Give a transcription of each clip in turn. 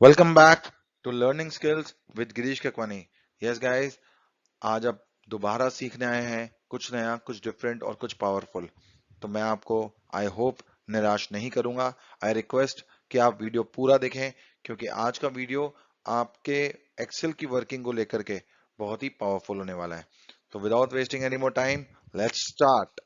Welcome back to learning skills with Girish Kakwani. Yes guys, आज आप दोबारा सीखने आए हैं कुछ नया, कुछ डिफरेंट और कुछ पावरफुल। तो मैं आपको आई होप निराश नहीं करूंगा। आई रिक्वेस्ट कि आप वीडियो पूरा देखें, क्योंकि आज का वीडियो आपके एक्सेल की वर्किंग को लेकर के बहुत ही पावरफुल होने वाला है। तो without wasting any more time, let's start.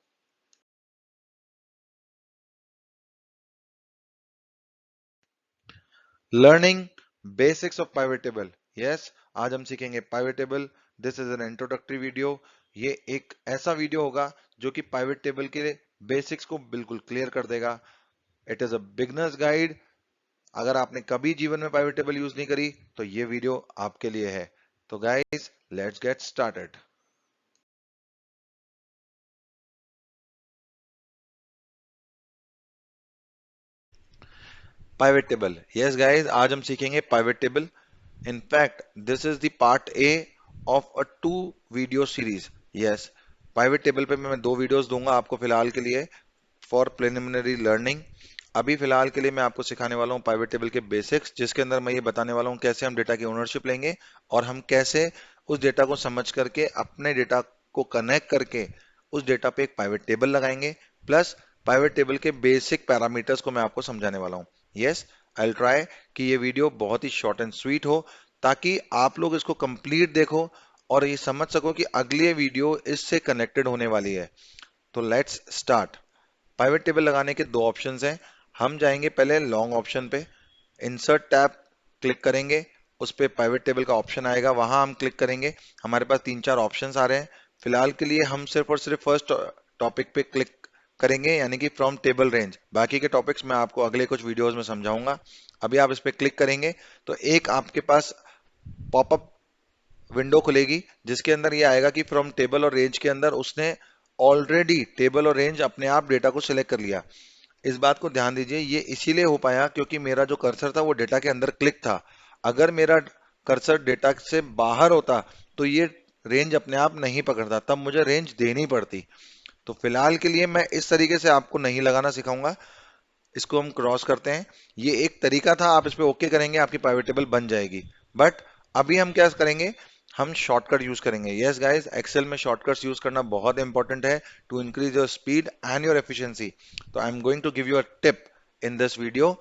Learning basics of pivot table. Yes, आज हम सीखेंगे pivot table. This is an introductory video. ये एक ऐसा वीडियो होगा जो कि पाइवेट टेबल के बेसिक्स को बिल्कुल क्लियर कर देगा। It is a beginners guide. अगर आपने कभी जीवन में पाइवेट टेबल यूज नहीं करी तो ये वीडियो आपके लिए है। तो guys, let's get started. Pivot table. Yes guys, आज हम सीखेंगे pivot table. In fact, this is the part A of a 2 video series. Yes, pivot table पे मैं 2 वीडियोस दूंगा आपको फिलहाल के लिए फॉर प्रिलिमिनरी लर्निंग। अभी फिलहाल के लिए मैं आपको सिखाने वाला हूँ पाइवेट टेबल के बेसिक्स, जिसके अंदर मैं ये बताने वाला हूँ कैसे हम डेटा की ओनरशिप लेंगे और हम कैसे उस डेटा को समझ करके अपने डेटा को कनेक्ट करके उस डेटा पे एक पाइवेट टेबल लगाएंगे। प्लस पाइवेट टेबल के बेसिक पैरामीटर्स को मैं आपको समझाने वाला हूँ। यस, आई विल ट्राई कि ये वीडियो बहुत ही शॉर्ट एंड स्वीट हो, ताकि आप लोग इसको कंप्लीट देखो और ये समझ सको कि अगली वीडियो इससे कनेक्टेड होने वाली है। तो लेट्स स्टार्ट। पाइवेट टेबल लगाने के 2 ऑप्शंस हैं। हम जाएंगे पहले लॉन्ग ऑप्शन पे, इंसर्ट टैब क्लिक करेंगे, उस पे पाइवेट टेबल का ऑप्शन आएगा, वहां हम क्लिक करेंगे। हमारे पास 3-4 ऑप्शंस आ रहे हैं। फिलहाल के लिए हम सिर्फ और सिर्फ फर्स्ट टॉपिक पे क्लिक करेंगे, यानी कि फ्रॉम टेबल रेंज। बाकी के टॉपिक्स मैं आपको अगले कुछ वीडियोस में समझाऊंगा। अभी आप इस पे क्लिक करेंगे तो एक आपके पास पॉपअप विंडो खुलेगी, जिसके अंदर ये आएगा कि फ्रॉम टेबल और रेंज के अंदर उसने ऑलरेडी टेबल और रेंज अपने आप डेटा को सिलेक्ट कर लिया। इस बात को ध्यान दीजिए, ये इसीलिए हो पाया क्योंकि मेरा जो कर्सर था वो डेटा के अंदर क्लिक था। अगर मेरा कर्सर डेटा से बाहर होता तो ये रेंज अपने आप नहीं पकड़ता, तब मुझे रेंज देनी पड़ती। तो फिलहाल के लिए मैं इस तरीके से आपको नहीं लगाना सिखाऊंगा। इसको हम क्रॉस करते हैं। ये एक तरीका था, आप इस पे ओके करेंगे आपकी प्राइवेट टेबल बन जाएगी। बट अभी हम क्या करेंगे, हम शॉर्टकट यूज करेंगे। यस गाइस, एक्सेल में शॉर्टकट्स यूज करना बहुत इंपॉर्टेंट है to increase your speed and your efficiency. तो I am going to give you a tip in this video.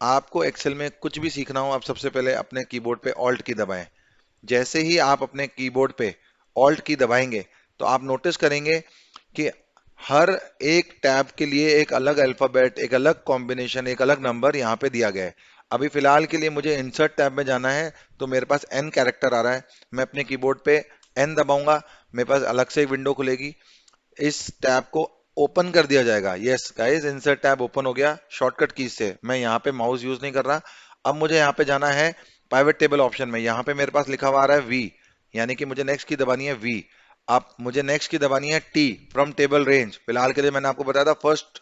आपको एक्सेल में कुछ भी सीखना हो, आप सबसे पहले अपने कीबोर्ड पे ऑल्ट की दबाएं। जैसे ही आप अपने कीबोर्ड पे ऑल्ट की दबाएंगे तो आप नोटिस करेंगे कि हर एक टैब के लिए एक अलग अल्फाबेट, एक अलग कॉम्बिनेशन, एक अलग नंबर यहाँ पे दिया गया है। अभी फिलहाल के लिए मुझे इंसर्ट टैब में जाना है, तो मेरे पास एन कैरेक्टर आ रहा है। मैं अपने कीबोर्ड पे एन दबाऊंगा, मेरे पास अलग से एक विंडो खुलेगी। इस टैब को ओपन कर दिया जाएगा। Yes guys, insert tab open हो गया शॉर्टकट की से। मैं यहाँ पे माउस यूज नहीं कर रहा। अब मुझे यहाँ पे जाना है प्राइवेट टेबल ऑप्शन में। यहाँ पे मेरे पास लिखा हुआ आ रहा है वी, यानी कि मुझे नेक्स्ट की दबानी है वी। अब मुझे नेक्स्ट की दबानी है टी फ्रॉम टेबल रेंज। फिलहाल के लिए मैंने आपको बताया था फर्स्ट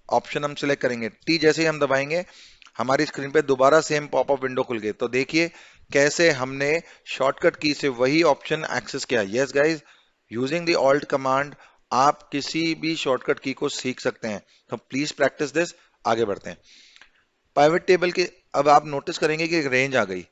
ऑप्शन हम सिलेक्ट करेंगे। टी जैसे ही हम दबाएंगे हमारी स्क्रीन पे दोबारा सेम पॉपअप विंडो खुल गई। तो देखिए कैसे हमने शॉर्टकट की से वही ऑप्शन एक्सेस किया। Yes guys, using the alt command आप किसी भी शॉर्टकट की को सीख सकते हैं। तो प्लीज प्रैक्टिस दिस। आगे बढ़ते हैं पाइवेट टेबल के। अब आप नोटिस करेंगे कि एक रेंज आ गई।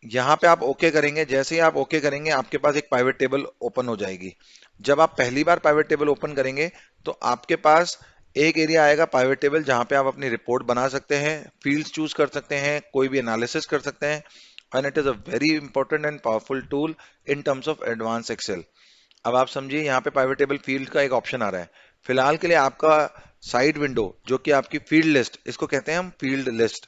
यहाँ पे आप ओके करेंगे, जैसे ही आप ओके करेंगे आपके पास एक पाइवेट टेबल ओपन हो जाएगी। जब आप पहली बार पाइवेट टेबल ओपन करेंगे तो आपके पास एक एरिया आएगा पाइवेट टेबल, जहां पे आप अपनी रिपोर्ट बना सकते हैं, फील्ड्स चूज कर सकते हैं, कोई भी एनालिसिस कर सकते हैं। And it is a very important and powerful tool in terms of advance Excel. अब आप समझिए, यहाँ पे पाइवेट टेबल फील्ड का एक ऑप्शन आ रहा है। फिलहाल के लिए आपका साइड विंडो जो कि आपकी फील्ड लिस्ट, इसको कहते हैं हम फील्ड लिस्ट,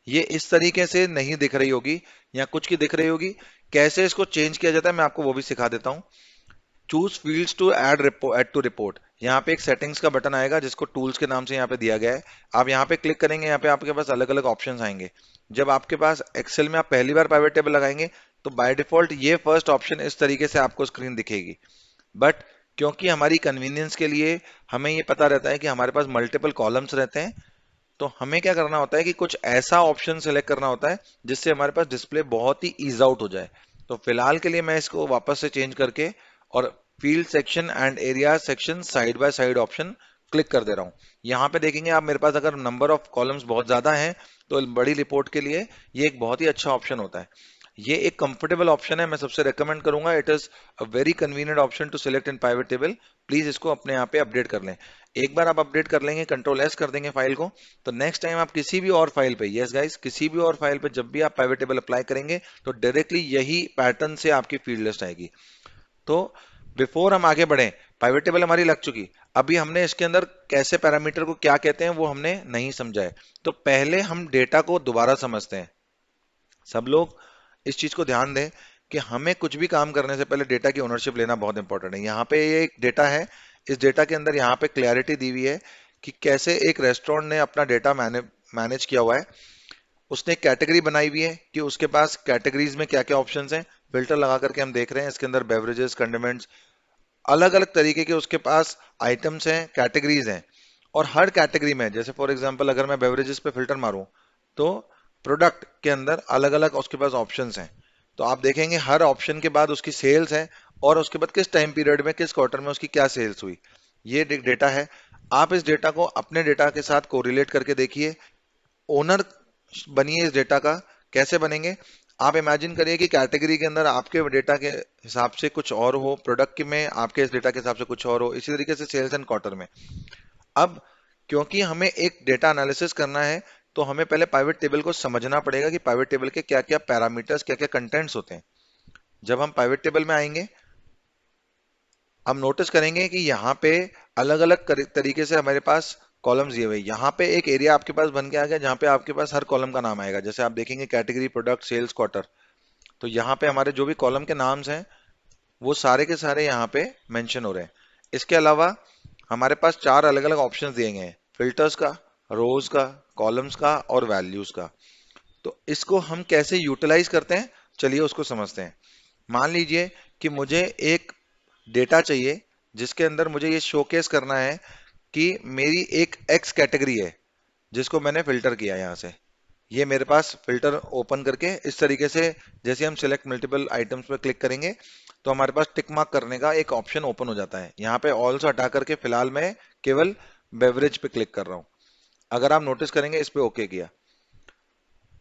ये इस तरीके से नहीं दिख रही होगी या कुछ की दिख रही होगी। कैसे इसको चेंज किया जाता है मैं आपको वो भी सिखा देता हूँ। Choose fields to add to report, यहाँ पे एक सेटिंग्स का बटन आएगा जिसको टूल्स के नाम से यहाँ पे दिया गया है। आप यहाँ पे क्लिक करेंगे, यहाँ पे आपके पास अलग अलग ऑप्शंस आएंगे। जब आपके पास एक्सेल में आप पहली बार प्राइवेट टेबल लगाएंगे तो बाय डिफॉल्ट ये फर्स्ट ऑप्शन इस तरीके से आपको स्क्रीन दिखेगी। बट क्योंकि हमारी कन्वीनियंस के लिए हमें ये पता रहता है कि हमारे पास मल्टीपल कॉलम्स रहते हैं, तो हमें क्या करना होता है कि कुछ ऐसा ऑप्शन सेलेक्ट करना होता है जिससे हमारे पास डिस्प्ले बहुत ही ईज आउट हो जाए। तो फिलहाल के लिए मैं इसको वापस से चेंज करके और field section and area section side by side option click कर दे रहा हूँ। यहाँ पे देखेंगे आप, मेरे पास अगर नंबर ऑफ कॉलम्स बहुत ज्यादा हैं तो बड़ी रिपोर्ट के लिए ये एक बहुत ही अच्छा ऑप्शन होता है। ये एक कंफर्टेबल ऑप्शन है, मैं सबसे रेकमेंड करूंगा। It is a very convenient option to select in pivot table. Please इसको अपने यहाँ पे अपडेट कर लें। एक बार आप अपडेट कर लेंगे, कंट्रोल एस कर देंगे फाइल को, तो नेक्स्ट टाइम आप किसी भी और फाइल पे, यस गाइस, किसी भी और फाइल पे जब भी आप पाइवेट टेबल अप्लाई करेंगे तो डायरेक्टली यही पैटर्न से आपकी फील्ड लिस्ट आएगी। तो बिफोर हम आगे बढ़े, पाइवेट टेबल हमारी लग चुकी, अभी हमने इसके अंदर कैसे पैरामीटर को क्या कहते हैं वो हमने नहीं समझा है। तो पहले हम डेटा को दोबारा समझते हैं। सब लोग इस चीज को ध्यान दें कि हमें कुछ भी काम करने से पहले डेटा की ओनरशिप लेना बहुत इंपॉर्टेंट है। यहाँ पे ये एक डेटा है, इस डेटा के अंदर यहाँ पे क्लैरिटी दी हुई है कि कैसे एक रेस्टोरेंट ने अपना डेटा मैनेज किया हुआ है। उसने एक कैटेगरी बनाई हुई है कि उसके पास कैटेगरीज में क्या क्या ऑप्शंस हैं। फिल्टर लगा करके हम देख रहे हैं इसके अंदर बेवरेजेस, कंडिमेंट्स, अलग अलग तरीके के उसके पास आइटम्स हैं, कैटेगरीज हैं। और हर कैटेगरी में, जैसे फॉर एग्जांपल अगर मैं बेवरेजेस पे फिल्टर मारूं तो प्रोडक्ट के अंदर अलग अलग उसके पास ऑप्शंस हैं। तो आप देखेंगे हर ऑप्शन के बाद उसकी सेल्स है और उसके बाद किस टाइम पीरियड में, किस क्वार्टर में उसकी क्या सेल्स हुई। ये डेटा है। आप इस डेटा को अपने डेटा के साथ कोरिलेट करके देखिए, ओनर बनिए इस डेटा का। कैसे बनेंगे? आप इमेजिन करिए कि कैटेगरी के अंदर आपके डेटा के हिसाब से कुछ और हो, प्रोडक्ट में आपके इस डेटा के हिसाब से कुछ और हो, इसी तरीके से सेल्स एंड क्वार्टर में। अब क्योंकि हमें एक डेटा एनालिसिस करना है तो हमें पहले पाइवेट टेबल को समझना पड़ेगा कि पाइवेट टेबल के क्या क्या पैरामीटर्स, क्या क्या कंटेंट्स होते हैं। जब हम पाइवेट टेबल में आएंगे, हम नोटिस करेंगे कि यहाँ पे अलग अलग तरीके से हमारे पास कॉलम्स दिए हुए हैं। यहाँ पे एक एरिया आपके पास बन के आ गया जहाँ पे आपके पास हर कॉलम का नाम आएगा। जैसे आप देखेंगे कैटेगरी, प्रोडक्ट, सेल्स, क्वार्टर, तो यहाँ पे हमारे जो भी कॉलम के नाम्स हैं वो सारे के सारे यहाँ पे मेंशन हो रहे हैं। इसके अलावा हमारे पास चार अलग अलग ऑप्शंस दिए गए हैं, फिल्टर्स का, रोज का, कॉलम्स का और वैल्यूज का। तो इसको हम कैसे यूटिलाइज करते हैं, चलिए उसको समझते हैं। मान लीजिए कि मुझे एक डेटा चाहिए जिसके अंदर मुझे ये शोकेस करना है कि मेरी एक एक्स कैटेगरी है जिसको मैंने फिल्टर किया यहाँ से। ये मेरे पास फिल्टर ओपन करके इस तरीके से, जैसे हम सिलेक्ट मल्टीपल आइटम्स पे क्लिक करेंगे तो हमारे पास टिक मार्क करने का एक ऑप्शन ओपन हो जाता है। यहाँ पे ऑल से हटा करके फिलहाल मैं केवल बेवरेज पे क्लिक कर रहा हूँ। अगर आप नोटिस करेंगे इस पे ओके किया।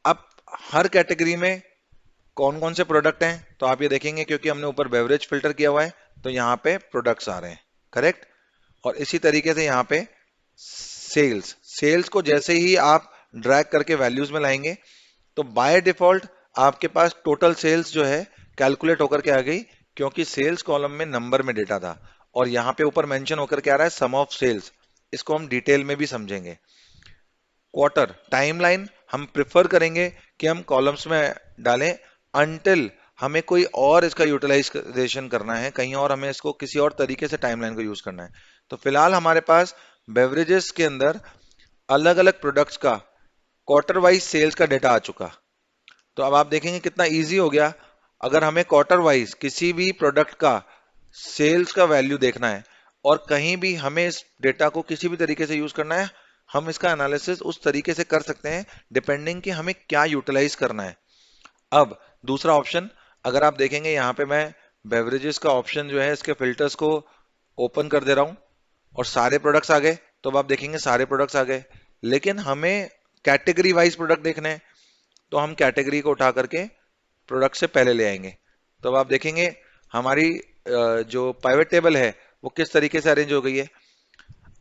अब हर कैटेगरी में कौन कौन से प्रोडक्ट हैं तो आप ये देखेंगे, क्योंकि हमने ऊपर बेवरेज फिल्टर किया हुआ है तो यहाँ पे प्रोडक्ट्स आ रहे हैं, करेक्ट। और इसी तरीके से यहाँ पे सेल्स, सेल्स को जैसे ही आप ड्रैग करके वैल्यूज में लाएंगे तो बाय डिफॉल्ट आपके पास टोटल सेल्स जो है कैलकुलेट होकर के आ गई, क्योंकि सेल्स कॉलम में नंबर में डेटा था और यहाँ पे ऊपर मेंशन होकर के आ रहा है सम ऑफ सेल्स। इसको हम डिटेल में भी समझेंगे। क्वार्टर टाइमलाइन हम प्रिफर करेंगे कि हम कॉलम्स में डालें अनटिल हमें कोई और इसका यूटिलाइजेशन करना है, कहीं और हमें इसको किसी और तरीके से टाइमलाइन को यूज करना है। तो फिलहाल हमारे पास बेवरेजेस के अंदर अलग अलग प्रोडक्ट्स का क्वार्टर वाइज सेल्स का डेटा आ चुका। तो अब आप देखेंगे कितना इजी हो गया। अगर हमें क्वार्टर वाइज किसी भी प्रोडक्ट का सेल्स का वैल्यू देखना है और कहीं भी हमें इस डेटा को किसी भी तरीके से यूज करना है, हम इसका एनालिसिस उस तरीके से कर सकते हैं डिपेंडिंग कि हमें क्या यूटिलाइज करना है। अब दूसरा ऑप्शन, अगर आप देखेंगे यहाँ पे मैं बेवरेजेस का ऑप्शन जो है इसके फिल्टर्स को ओपन कर दे रहा हूँ और सारे प्रोडक्ट्स आ गए। तो अब आप देखेंगे सारे प्रोडक्ट्स आ गए, लेकिन हमें कैटेगरी वाइज प्रोडक्ट देखने हैं तो हम कैटेगरी को उठा करके प्रोडक्ट से पहले ले आएंगे। तो अब आप देखेंगे हमारी जो पाइवेट टेबल है वो किस तरीके से अरेंज हो गई है।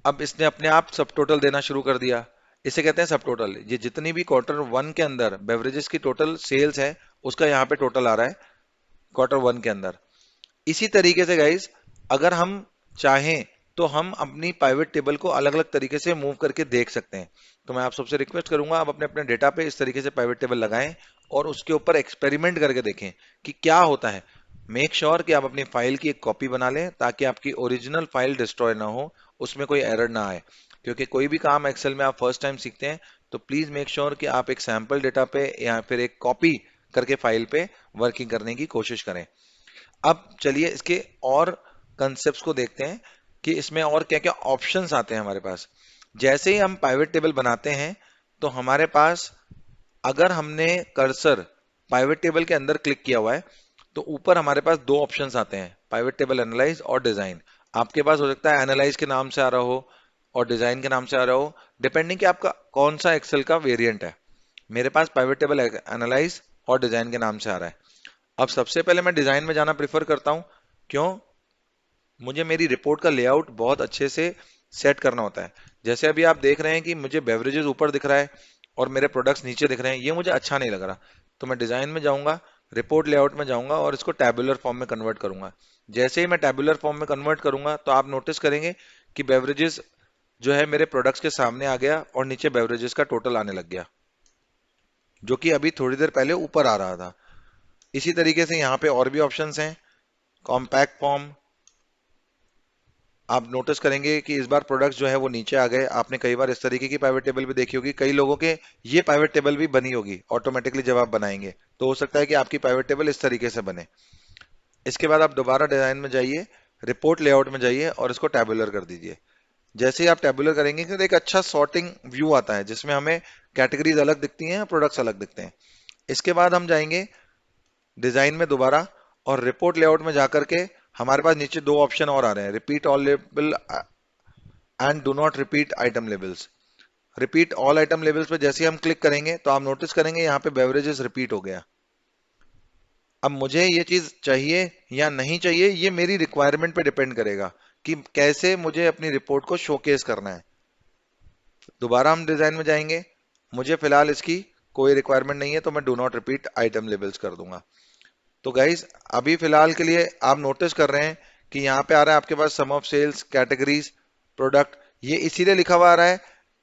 अब इसने अपने आप सब टोटल देना शुरू कर दिया। इसे कहते हैं सब टोटल। ये जितनी भी क्वार्टर वन के अंदर बेवरेजेस की टोटल सेल्स है उसका यहाँ पे टोटल आ रहा है क्वार्टर वन के अंदर। इसी तरीके से गाइज अगर हम चाहें तो हम अपनी पाइवेट टेबल को अलग अलग तरीके से मूव करके देख सकते हैं। तो मैं आप सबसे रिक्वेस्ट करूंगा आप अपने अपने डेटा पे इस तरीके से पाइवेट टेबल लगाएं और उसके ऊपर एक्सपेरिमेंट करके देखें कि क्या होता है। मेक श्योर कि आप अपनी फाइल की एक कॉपी बना लें ताकि आपकी ओरिजिनल फाइल डिस्ट्रॉय ना हो, उसमें कोई एरर ना आए। क्योंकि कोई भी काम एक्सेल में आप फर्स्ट टाइम सीखते हैं तो प्लीज मेक श्योर कि आप एक सैंपल डेटा पे या फिर एक कॉपी करके फाइल पे वर्किंग करने की कोशिश करें। अब चलिए इसके और कंसेप्ट्स को देखते हैं कि इसमें और क्या क्या ऑप्शंस आते हैं हमारे पास। जैसे ही हम पाइवेट टेबल बनाते हैं तो हमारे पास, अगर हमने कर्सर पाइवेट टेबल के अंदर क्लिक किया हुआ है तो ऊपर हमारे पास दो ऑप्शंस आते हैं, पाइवेट टेबल एनालाइज और डिजाइन। आपके पास हो सकता है एनालाइज के नाम से आ रहा हो, और डिजाइन के नाम से आ रहा हो, डिपेंडिंग कि आपका कौन सा एक्सेल का वेरिएंट है। मेरे पास पाइवेट टेबल एनालाइज और डिजाइन के नाम से आ रहा है। अब सबसे पहले मैं डिजाइन में जाना प्रेफर करता हूं। क्यों? मुझे मेरी रिपोर्ट का लेआउट बहुत अच्छे से सेट करना होता है। जैसे अभी आप देख रहे हैं कि मुझे बेवरेजेस ऊपर दिख रहा है और मेरे प्रोडक्ट्स नीचे दिख रहे हैं, ये मुझे अच्छा नहीं लग रहा। तो मैं डिजाइन में जाऊंगा, रिपोर्ट लेआउट में जाऊंगा और इसको टैबुलर फॉर्म में कन्वर्ट करूंगा। जैसे ही मैं टैबुलर फॉर्म में कन्वर्ट करूंगा तो आप नोटिस करेंगे कि बेवरेजेस जो है मेरे प्रोडक्ट्स के सामने आ गया और नीचे बेवरेजेस का टोटल आने लग गया, जो कि अभी थोड़ी देर पहले ऊपर आ रहा था। इसी तरीके से यहाँ पे और भी ऑप्शंस हैं। कॉम्पैक्ट फॉर्म, आप नोटिस करेंगे कि इस बार प्रोडक्ट्स जो है वो नीचे आ गए। आपने कई बार इस तरीके की पाइवेट टेबल भी देखी होगी, कई लोगों के ये पाइवेट टेबल भी बनी होगी ऑटोमेटिकली। जब आप बनाएंगे तो हो सकता है कि आपकी पाइवेट टेबल इस तरीके से बने। इसके बाद आप दोबारा डिजाइन में जाइए, रिपोर्ट लेआउट में जाइए और इसको टैबुलर कर दीजिए। जैसे ही आप टैबुलर करेंगे तो एक अच्छा सॉर्टिंग व्यू आता है जिसमें हमें कैटेगरीज अलग दिखती हैं, प्रोडक्ट्स अलग दिखते हैं। इसके बाद हम जाएंगे डिजाइन में दोबारा और रिपोर्ट लेआउट में जाकर के हमारे पास नीचे दो ऑप्शन और आ रहे हैं, repeat all label and do not repeat item labels. Repeat all item labels पे जैसे ही हम क्लिक करेंगे तो आप नोटिस करेंगे यहाँ पे बेवरेजेस रिपीट हो गया। अब मुझे ये चीज चाहिए या नहीं चाहिए, ये मेरी रिक्वायरमेंट पे डिपेंड करेगा कि कैसे मुझे अपनी रिपोर्ट को शोकेस करना है। दोबारा हम डिजाइन में जाएंगे, मुझे फिलहाल इसकी कोई रिक्वायरमेंट नहीं है तो मैं do not repeat item labels कर दूंगा। तो गाइज अभी फिलहाल के लिए आप नोटिस कर रहे हैं कि यहाँ पे आ रहा है आपके पास सम ऑफ सेल्स, कैटेगरीज, प्रोडक्ट। ये इसीलिए लिखा हुआ आ रहा है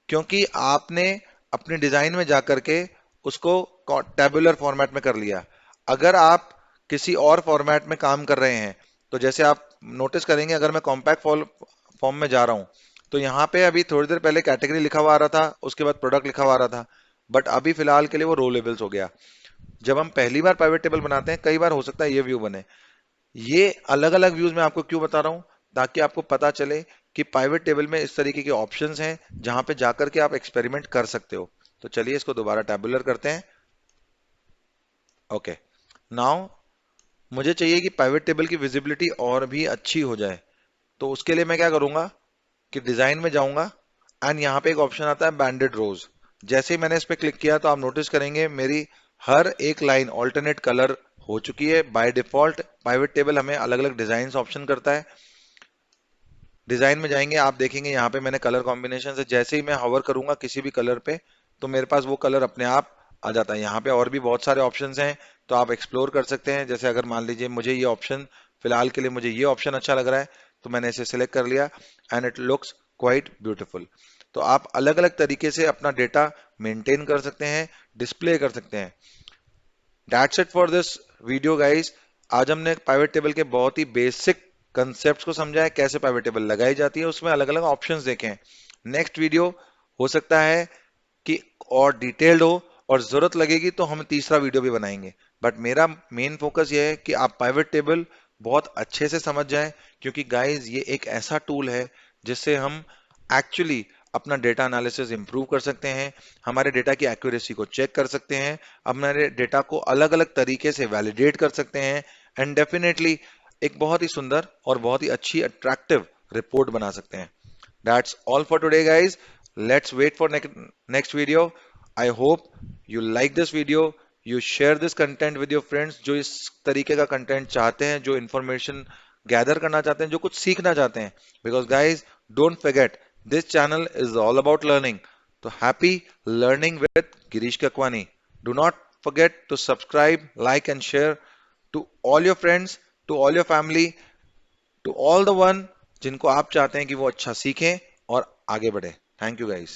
क्योंकि आपने अपने डिजाइन में जाकर के उसको टेबुलर फॉर्मेट में कर लिया। अगर आप किसी और फॉर्मेट में काम कर रहे हैं तो जैसे आप नोटिस करेंगे, अगर मैं कॉम्पैक्ट फॉर्म में जा रहा हूं तो यहाँ पे अभी थोड़ी देर पहले कैटेगरी लिखा हुआ आ रहा था, उसके बाद प्रोडक्ट लिखा हुआ आ रहा था, बट अभी फिलहाल के लिए वो रो लेवल्स हो गया। जब हम पहली बार प्राइवेट टेबल बनाते हैं कई बार हो सकता है ये व्यू बने। ये अलग अलग व्यूज में आपको क्यों बता रहा हूं, ताकि आपको पता चले कि प्राइवेट टेबल में इस तरीके के ऑप्शंस हैं जहां पे जाकर के आप एक्सपेरिमेंट कर सकते हो। तो चलिए इसको दोबारा टेबुलर करते हैं। ओके, नाउ मुझे चाहिए कि प्राइवेट टेबल की विजिबिलिटी और भी अच्छी हो जाए। तो उसके लिए मैं क्या करूंगा कि डिजाइन में जाऊंगा एंड यहाँ पे एक ऑप्शन आता है बैंडेड रोज। जैसे ही मैंने इस पे क्लिक किया तो आप नोटिस करेंगे मेरी हर एक लाइन ऑल्टरनेट कलर हो चुकी है। बाय डिफॉल्ट प्राइवेट टेबल हमें अलग अलग डिजाइन ऑप्शन करता है। डिजाइन में जाएंगे, आप देखेंगे यहाँ पे मैंने कलर कॉम्बिनेशन से जैसे ही मैं हवर करूंगा किसी भी कलर पे तो मेरे पास वो कलर अपने आप आ जाता है। यहाँ पे और भी बहुत सारे ऑप्शंस हैं तो आप एक्सप्लोर कर सकते हैं। जैसे अगर मान लीजिए मुझे ये ऑप्शन, फिलहाल के लिए मुझे ये ऑप्शन अच्छा लग रहा है तो मैंने इसे सिलेक्ट कर लिया and it looks quite beautiful. तो आप अलग अलग तरीके से अपना डेटा मेंटेन कर सकते हैं, डिस्प्ले कर सकते हैं। That's it for this video guys. आज हमने पाइवेट टेबल के बहुत ही बेसिक कंसेप्ट्स को समझा है, कैसे पाइवेट टेबल लगाई जाती है, उसमें अलग अलग ऑप्शंस देखे हैं। नेक्स्ट वीडियो हो सकता है कि और डिटेल्ड हो और जरूरत लगेगी तो हम तीसरा वीडियो भी बनाएंगे। बट मेरा मेन फोकस ये है कि आप पाइवेट टेबल बहुत अच्छे से समझ जाएं, क्योंकि गाइस ये एक ऐसा टूल है जिससे हम एक्चुअली अपना डेटा एनालिसिस इंप्रूव कर सकते हैं, हमारे डेटा की एक्यूरेसी को चेक कर सकते हैं, हमारे डेटा को अलग अलग तरीके से वैलिडेट कर सकते हैं एंड डेफिनेटली एक बहुत ही सुंदर और बहुत ही अच्छी अट्रैक्टिव रिपोर्ट बना सकते हैं। That's all for today, guys. Let's wait for next video. I hope you like this video. You share this content with your friends जो इस तरीके का कंटेंट चाहते हैं, जो इंफॉर्मेशन गैदर करना चाहते हैं, जो कुछ सीखना चाहते हैं। Because guys, don't forget, this channel is all about learning. So happy learning with Girish Kakwani. Do not forget to subscribe, like and share to all your friends, to all your family, to all the one जिनको आप चाहते हैं कि वो अच्छा सीखें और आगे बढ़े। Thank you guys.